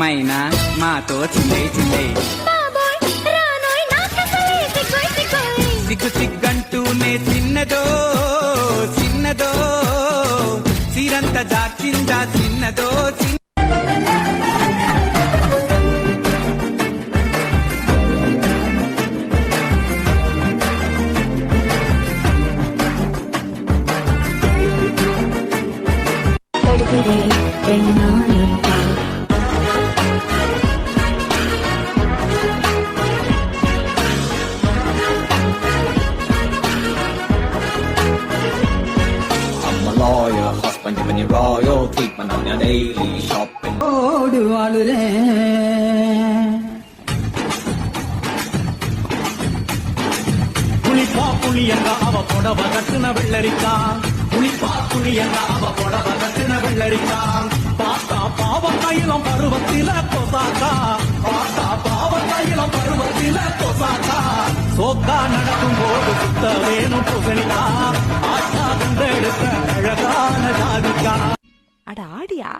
మైనా మాతో చిల్లే చిల్లే సిగ్గు సిగ్గంటూనే చిన్నదో చిన్నదో సిరంత దాచిందా చిన్నదో husband giving you royal treatment on your daily shopping. புளிப்பா புளியங்க அவ புடவ கட்டுன வெள்ளரிக்கா புளிப்பா புளியங்க அவ புடவ கட்டுன வெள்ளரிக்கா பார்த்தா பாவக்காயிலம் பருவத்தில கொசாக்கா பார்த்தா பாவக்காயிலம் பருவத்தில கொசாக்கா சோக்கா நடக்கும் போது சுத்த வேணும் புகழிக்கா ஆட்டா கண்டெடுத்த அழகான ஜாதிக்கா அட ஆடியா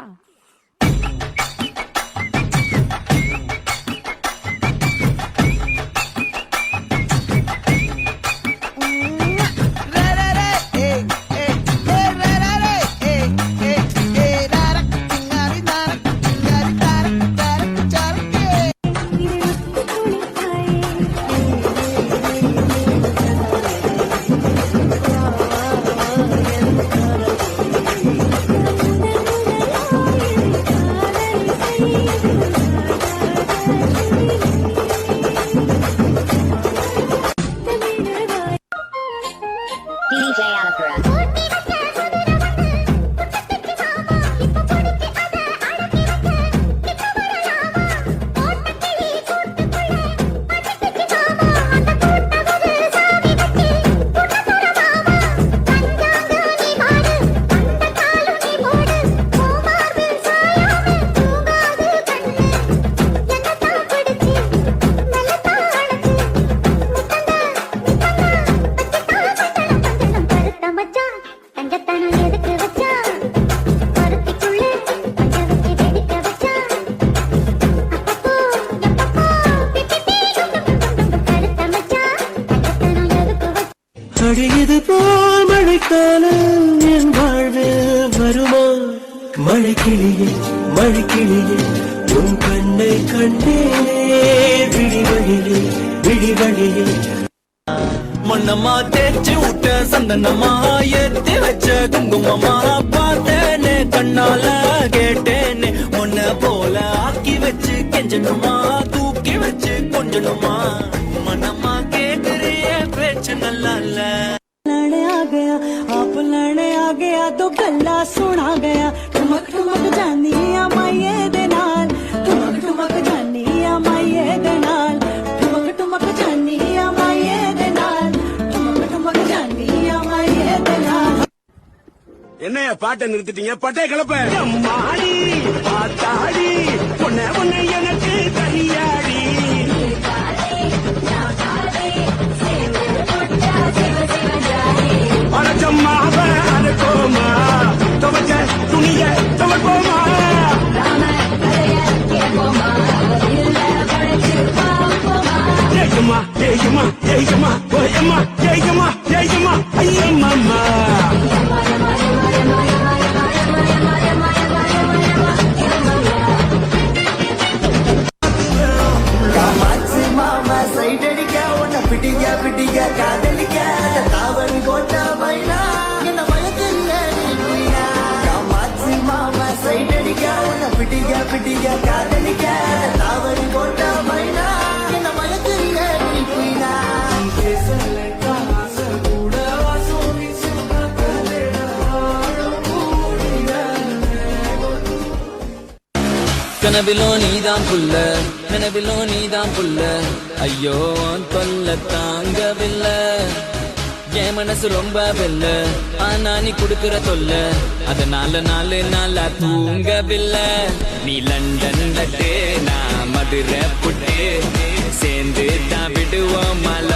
DJ Alakara. அடியது போல் மழைக்காலம் என் வாழ்வில் வருமா மழைக்கிளியே மழைக்கிளியே உன் கண்ணை கண்டேனே விழிவழியே விழிவழியே மண்ணம்மா தேய்ச்சி விட்ட சந்தனமா ஏத்தி வச்ச குங்குமமா பார்த்தேனே கண்ணால கேட்டேனே உன்னை போல ஆக்கி வச்சு கெஞ்சணுமா தூக்கி வச்சு கொஞ்சணுமா மனமா கேட்டுறிய பேச்சு நல்லா இல்ல आ गया आप लड़े आ गया तो गला सुना गया ठुमक ठुमक जानिया माये दे नाल ठुमक ठुमक जानिया माये दे नाल ठुमक ठुमक जानिया माये दे नाल ठुमक ठुमक जानिया माये दे नाल என்னைய பாட்டை நிறுத்திட்டீங்க பட்டை கிளப்ப அம்மாடி பாத்தாடி பொண்ணு பொண்ணு எனக்கு தனியாடி அரைச்சம்மாவ அரைக்கோமா துவச்ச துணிய துவப்போமா ஜெயமா ஜெயமா ஜெயமா ஓயம்மா ஜெயமா ஜெயமா ஐயம்மா கனவிலோ நீதான் புல்ல கனவிலோ நீதான் புல்ல ஐயோ தொல்ல தாங்கவில்லை என் மனசு ரொம்ப வெல்ல ஆனா நீ குடுக்கிற தொல்ல அதனால நாளா தூங்கவில்லை நீ லண்டன் லட்டு நான் மதுரை புட்டு சேர்ந்து தான் விடுவோம் மலை